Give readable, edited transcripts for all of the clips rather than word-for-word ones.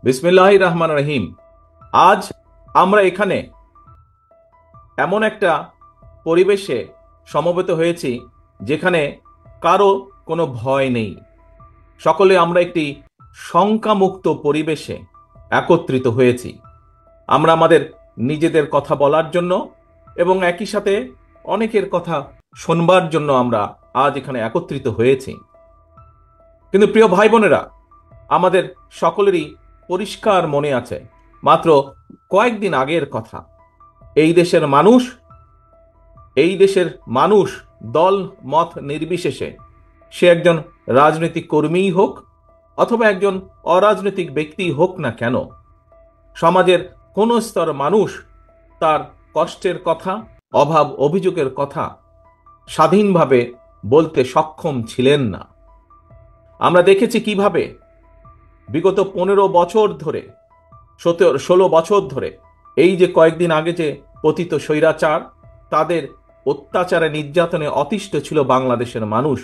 বিসমিল্লাহির রহমান রহিম। আজ আমরা এখানে এমন একটা পরিবেশে সমবেত হয়েছি যেখানে কারো কোনো ভয় নেই। সকলে আমরা একটি শঙ্কামুক্ত পরিবেশে একত্রিত হয়েছি। আমরা আমাদের নিজেদের কথা বলার জন্য এবং একই সাথে অনেকের কথা শোনবার জন্য আমরা আজ এখানে একত্রিত হয়েছি। কিন্তু প্রিয় ভাই বোনেরা, আমাদের সকলেরই পরিষ্কার মনে আছে মাত্র কয়েকদিন আগের কথা। এই দেশের মানুষ এই দেশের মানুষ দল মত নির্বিশেষে, সে একজন রাজনৈতিক কর্মীই হোক অথবা একজন অরাজনৈতিক ব্যক্তি হোক না কেন, সমাজের কোন স্তর মানুষ তার কষ্টের কথা, অভাব অভিযোগের কথা স্বাধীনভাবে বলতে সক্ষম ছিলেন না। আমরা দেখেছি কিভাবে বিগত 15 বছর ধরে, 16 বছর ধরে, এই যে কয়েকদিন আগে যে পতিত স্বৈরাচার, তাদের অত্যাচারে নির্যাতনে অতিষ্ঠ ছিল বাংলাদেশের মানুষ।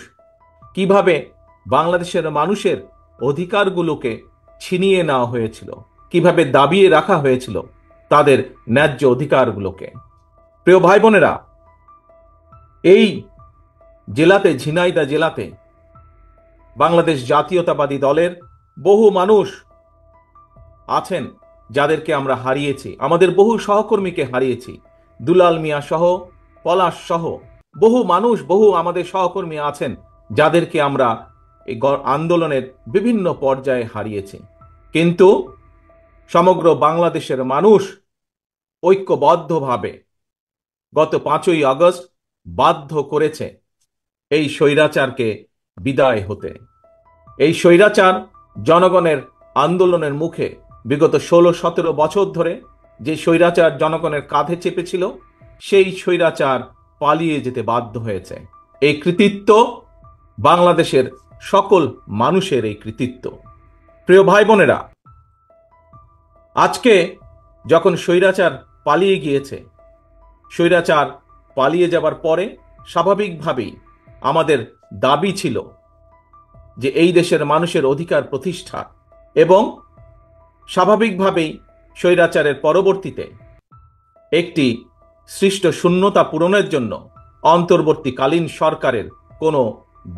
কিভাবে বাংলাদেশের মানুষের অধিকারগুলোকে ছিনিয়ে নেওয়া হয়েছিল, কিভাবে দাবিয়ে রাখা হয়েছিল তাদের ন্যায্য অধিকারগুলোকে। প্রিয় ভাই বোনেরা, এই জেলাতে, ঝিনাইদহ জেলাতে বাংলাদেশ জাতীয়তাবাদী দলের বহু মানুষ আছেন যাদেরকে আমরা হারিয়েছি। আমাদের বহু সহকর্মীকে হারিয়েছি। দুলাল মিয়া সহ, পলাশ সহ বহু মানুষ, বহু আমাদের সহকর্মী আছেন যাদেরকে আমরা এই আন্দোলনের বিভিন্ন পর্যায়ে হারিয়েছি। কিন্তু সমগ্র বাংলাদেশের মানুষ ঐক্যবদ্ধভাবে গত 5ই আগস্ট বাধ্য করেছে এই স্বৈরাচারকে বিদায় হতে। এই স্বৈরাচার জনগণের আন্দোলনের মুখে বিগত 16-17 বছর ধরে যে স্বৈরাচার জনগণের কাঁধে চেপেছিল, সেই স্বৈরাচার পালিয়ে যেতে বাধ্য হয়েছে। এই কৃতিত্ব বাংলাদেশের সকল মানুষের এই কৃতিত্ব। প্রিয় ভাই বোনেরা, আজকে যখন স্বৈরাচার পালিয়ে গিয়েছে, স্বৈরাচার পালিয়ে যাবার পরে স্বাভাবিকভাবেই আমাদের দাবি ছিল যে এই দেশের মানুষের অধিকার প্রতিষ্ঠা, এবং স্বাভাবিকভাবেই স্বৈরাচারের পরবর্তীতে একটি সৃষ্ট শূন্যতা পূরণের জন্য অন্তর্বর্তীকালীন সরকারের কোনো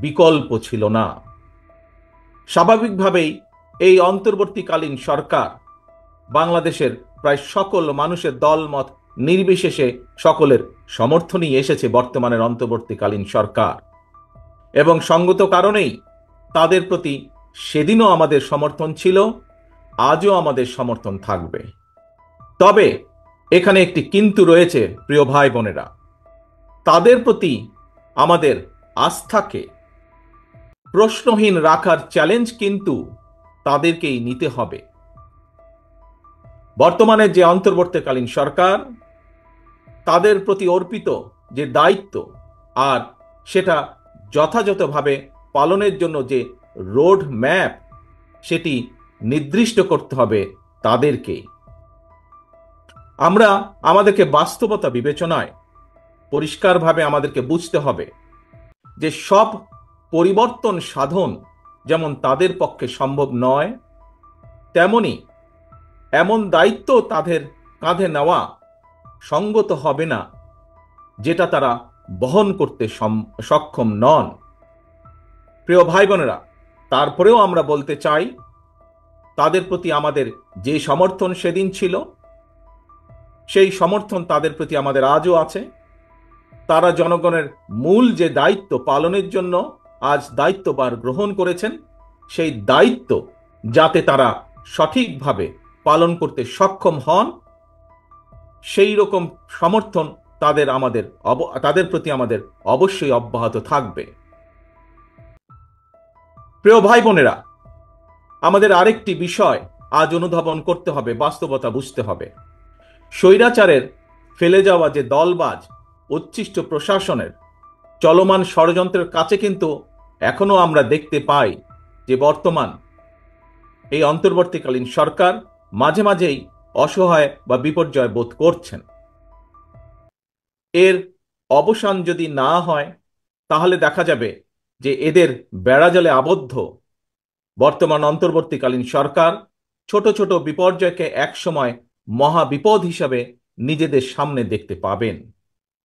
বিকল্প ছিল না। স্বাভাবিকভাবেই এই অন্তর্বর্তীকালীন সরকার বাংলাদেশের প্রায় সকল মানুষের দলমত নির্বিশেষে সকলের সমর্থনই এসেছে বর্তমানের অন্তর্বর্তীকালীন সরকার, এবং সঙ্গত কারণেই তাদের প্রতি সেদিনও আমাদের সমর্থন ছিল, আজও আমাদের সমর্থন থাকবে। তবে এখানে একটি কিন্তু রয়েছে প্রিয় ভাই বোনেরা। তাদের প্রতি আমাদের আস্থাকে প্রশ্নহীন রাখার চ্যালেঞ্জ কিন্তু তাদেরকেই নিতে হবে। বর্তমানে যে অন্তর্বর্তীকালীন সরকার, তাদের প্রতি অর্পিত যে দায়িত্ব, আর সেটা যথাযথভাবে পালনের জন্য যে রোড ম্যাপ, সেটি নির্দিষ্ট করতে হবে তাদেরকে। আমরা আমাদেরকে বাস্তবতা বিবেচনায় পরিষ্কারভাবে আমাদেরকে বুঝতে হবে যে সব পরিবর্তন সাধন যেমন তাদের পক্ষে সম্ভব নয়, তেমনি এমন দায়িত্ব তাদের কাঁধে নেওয়া সঙ্গত হবে না যেটা তারা বহন করতে সক্ষম নন। প্রিয় ভাই বোনেরা, তারপরেও আমরা বলতে চাই, তাদের প্রতি আমাদের যে সমর্থন সেদিন ছিল, সেই সমর্থন তাদের প্রতি আমাদের আজও আছে। তারা জনগণের মূল যে দায়িত্ব পালনের জন্য আজ দায়িত্বভার গ্রহণ করেছেন, সেই দায়িত্ব যাতে তারা সঠিকভাবে পালন করতে সক্ষম হন, সেই রকম সমর্থন তাদের প্রতি আমাদের অবশ্যই অব্যাহত থাকবে। প্রিয় ভাই বোনেরা, আমাদের আরেকটি বিষয় আজ অনুধাবন করতে হবে, বাস্তবতা বুঝতে হবে। স্বৈরাচারের ফেলে যাওয়া যে দলবাজ উচ্ছিষ্ট প্রশাসনের চলমান ষড়যন্ত্রের কাছে কিন্তু এখনো আমরা দেখতে পাই যে বর্তমান এই অন্তর্বর্তীকালীন সরকার মাঝে মাঝেই অসহায় বা বিপর্যয় বোধ করছেন। এর অবসান যদি না হয়, তাহলে দেখা যাবে যে এদের বেড়াজালে আবদ্ধ বর্তমান অন্তর্বর্তীকালীন সরকার ছোট ছোট বিপর্যয়কে একসময় মহাবিপদ হিসাবে নিজেদের সামনে দেখতে পাবেন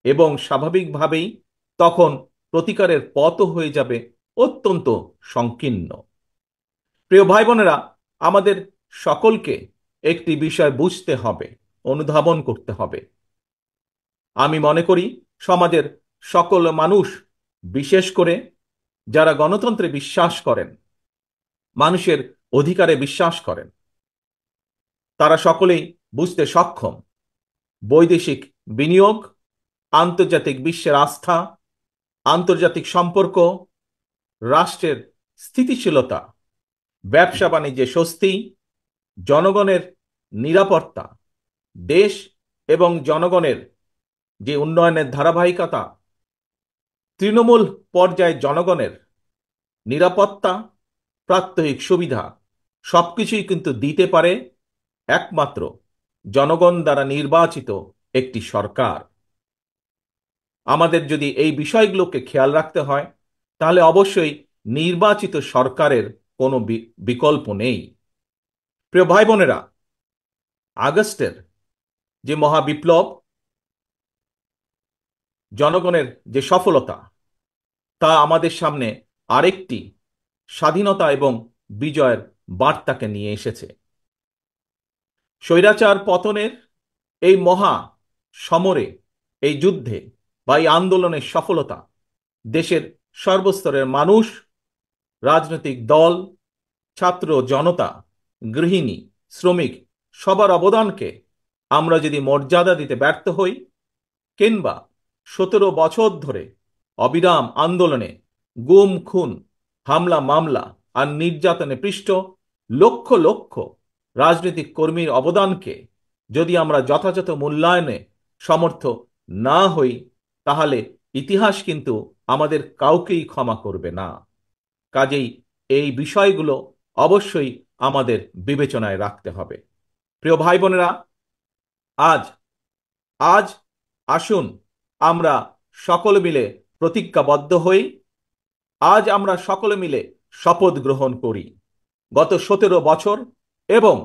এবং স্বাভাবিকভাবেই তখন প্রতিকারের পথও হয়ে যাবে অত্যন্ত সংকীর্ণ। প্রিয় ভাই বোনেরা, আমাদের সকলকে একটি বিষয় বুঝতে হবে, অনুধাবন করতে হবে। আমি মনে করি সমাজের সকল মানুষ, বিশেষ করে যারা গণতন্ত্রে বিশ্বাস করেন, মানুষের অধিকারে বিশ্বাস করেন, তারা সকলেই বুঝতে সক্ষম বৈদেশিক বিনিয়োগ, আন্তর্জাতিক বিশ্বের আস্থা, আন্তর্জাতিক সম্পর্ক, রাষ্ট্রের স্থিতিশীলতা, ব্যবসা বাণিজ্যে স্বস্তি, জনগণের নিরাপত্তা, দেশ এবং জনগণের যে উন্নয়নের ধারাবাহিকতা, তৃণমূল পর্যায়ে জনগণের নিরাপত্তা, প্রাত্যহিক সুবিধা, সবকিছুই কিন্তু দিতে পারে একমাত্র জনগণ দ্বারা নির্বাচিত একটি সরকার। আমাদের যদি এই বিষয়গুলোকে খেয়াল রাখতে হয়, তাহলে অবশ্যই নির্বাচিত সরকারের কোনো বিকল্প নেই। প্রিয় ভাই বোনেরা, আগস্টের যে মহাবিপ্লব, জনগণের যে সফলতা, তা আমাদের সামনে আরেকটি স্বাধীনতা এবং বিজয়ের বার্তাকে নিয়ে এসেছে। স্বৈরাচার পতনের এই মহা সমরে, এই যুদ্ধে বা এই আন্দোলনের সফলতা দেশের সর্বস্তরের মানুষ, রাজনৈতিক দল, ছাত্র জনতা, গৃহিণী, শ্রমিক, সবার অবদানকে আমরা যদি মর্যাদা দিতে ব্যর্থ হই, কিংবা 17 বছর ধরে অবিরাম আন্দোলনে গুম খুন, হামলা মামলা আর নির্যাতনে পৃষ্ঠ লক্ষ লক্ষ রাজনৈতিক কর্মীর অবদানকে যদি আমরা যথাযথ মূল্যায়নে সমর্থ না হই, তাহলে ইতিহাস কিন্তু আমাদের কাউকেই ক্ষমা করবে না। কাজেই এই বিষয়গুলো অবশ্যই আমাদের বিবেচনায় রাখতে হবে। প্রিয় ভাই বোনেরা, আজ আজ আসুন আমরা সকলে মিলে প্রতিজ্ঞাবদ্ধ হই। আজ আমরা সকলে মিলে শপথ গ্রহণ করি গত 17 বছর এবং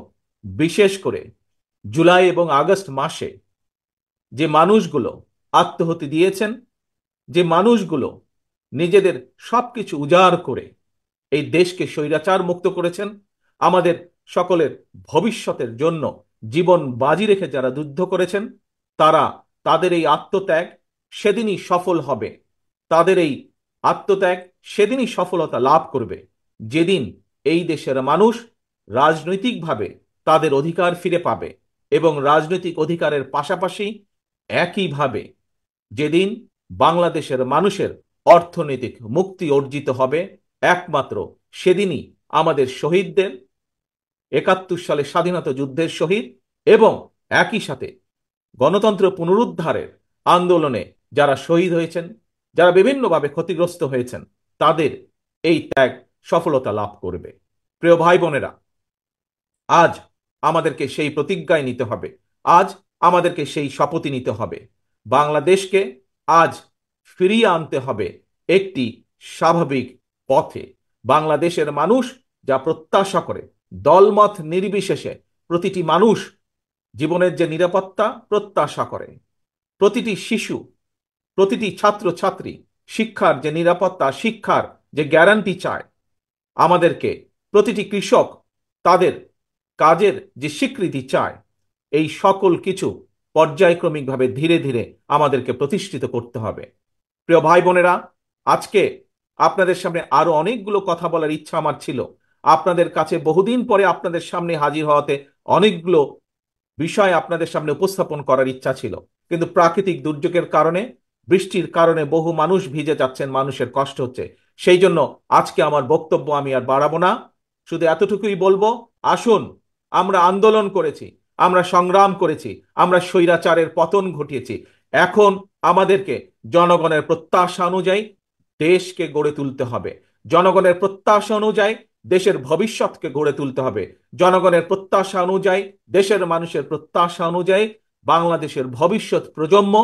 বিশেষ করে জুলাই এবং আগস্ট মাসে যে মানুষগুলো আত্মহতি দিয়েছেন, যে মানুষগুলো নিজেদের সবকিছু উজাড় করে এই দেশকে স্বৈরাচার মুক্ত করেছেন, আমাদের সকলের ভবিষ্যতের জন্য জীবন বাজি রেখে যারা যুদ্ধ করেছেন, তাদের এই আত্মত্যাগ সেদিনই সফল হবে। তাদের এই আত্মত্যাগ সেদিনই সফলতা লাভ করবে, যেদিন এই দেশের মানুষ রাজনৈতিকভাবে তাদের অধিকার ফিরে পাবে এবং রাজনৈতিক অধিকারের পাশাপাশি একইভাবে যেদিন বাংলাদেশের মানুষের অর্থনৈতিক মুক্তি অর্জিত হবে, একমাত্র সেদিনই আমাদের শহীদদের, 71 সালে স্বাধীনতা যুদ্ধের শহীদ এবং একই সাথে গণতন্ত্র পুনরুদ্ধারের আন্দোলনে যারা শহীদ হয়েছেন, যারা বিভিন্নভাবে ক্ষতিগ্রস্ত হয়েছেন, তাদের এই ত্যাগ সফলতা লাভ করবে। প্রিয় ভাই বোনেরা, আজ আমাদেরকে সেই প্রতিজ্ঞায় নিতে হবে, আজ আমাদেরকে সেই শপথই নিতে হবে। বাংলাদেশকে আজ ফিরিয়ে আনতে হবে একটি স্বাভাবিক পথে। বাংলাদেশের মানুষ যা প্রত্যাশা করে, দলমত নির্বিশেষে প্রতিটি মানুষ জীবনের যে নিরাপত্তা প্রত্যাশা করে, প্রতিটি শিশু, প্রতিটি ছাত্র ছাত্রী শিক্ষার যে নিরাপত্তা, শিক্ষার যে গ্যারান্টি চায়, আমাদেরকে প্রতিটি কৃষক তাদের কাজের যে স্বীকৃতি চায়, এই সকল কিছু পর্যায়ক্রমিকভাবে ধীরে ধীরে আমাদেরকে প্রতিষ্ঠিত করতে হবে। প্রিয় ভাই বোনেরা, আজকে আপনাদের সামনে আরো অনেকগুলো কথা বলার ইচ্ছা আমার ছিল। আপনাদের কাছে বহুদিন পরে আপনাদের সামনে হাজির হওয়াতে অনেকগুলো বিষয় আপনাদের সামনে উপস্থাপন করার ইচ্ছা ছিল, কিন্তু প্রাকৃতিক দুর্যোগের কারণে, বৃষ্টির কারণে বহু মানুষ ভিজে যাচ্ছেন, মানুষের কষ্ট হচ্ছে। সেই জন্য আজকে আমার বক্তব্য আমি আর বাড়াবো না, শুধু এতটুকুই বলবো, আসুন, আমরা আন্দোলন করেছি, আমরা সংগ্রাম করেছি, আমরা স্বৈরাচারের পতন ঘটিয়েছি। এখন আমাদেরকে জনগণের প্রত্যাশা অনুযায়ী দেশকে গড়ে তুলতে হবে। জনগণের প্রত্যাশা অনুযায়ী দেশের ভবিষ্যৎকে গড়ে তুলতে হবে। জনগণের প্রত্যাশা অনুযায়ী, দেশের মানুষের প্রত্যাশা অনুযায়ী বাংলাদেশের ভবিষ্যৎ প্রজন্ম,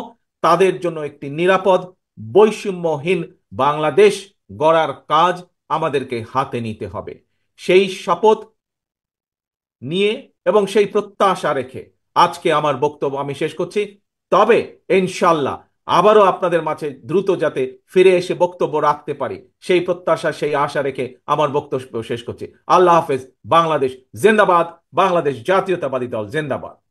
তাদের জন্য একটি নিরাপদ, বৈষম্যহীন বাংলাদেশ গড়ার কাজ আমাদেরকে হাতে নিতে হবে। সেই শপথ নিয়ে এবং সেই প্রত্যাশা রেখে আজকে আমার বক্তব্য আমি শেষ করছি। তবে ইনশাল্লাহ আবারও আপনাদের মাঝে দ্রুত যাতে ফিরে এসে বক্তব্য রাখতে পারি সেই প্রত্যাশা সেই আশা রেখে আমার বক্তব্য শেষ করছি। আল্লাহ হাফেজ। বাংলাদেশ জিন্দাবাদ। বাংলাদেশ জাতীয়তাবাদী দল জিন্দাবাদ।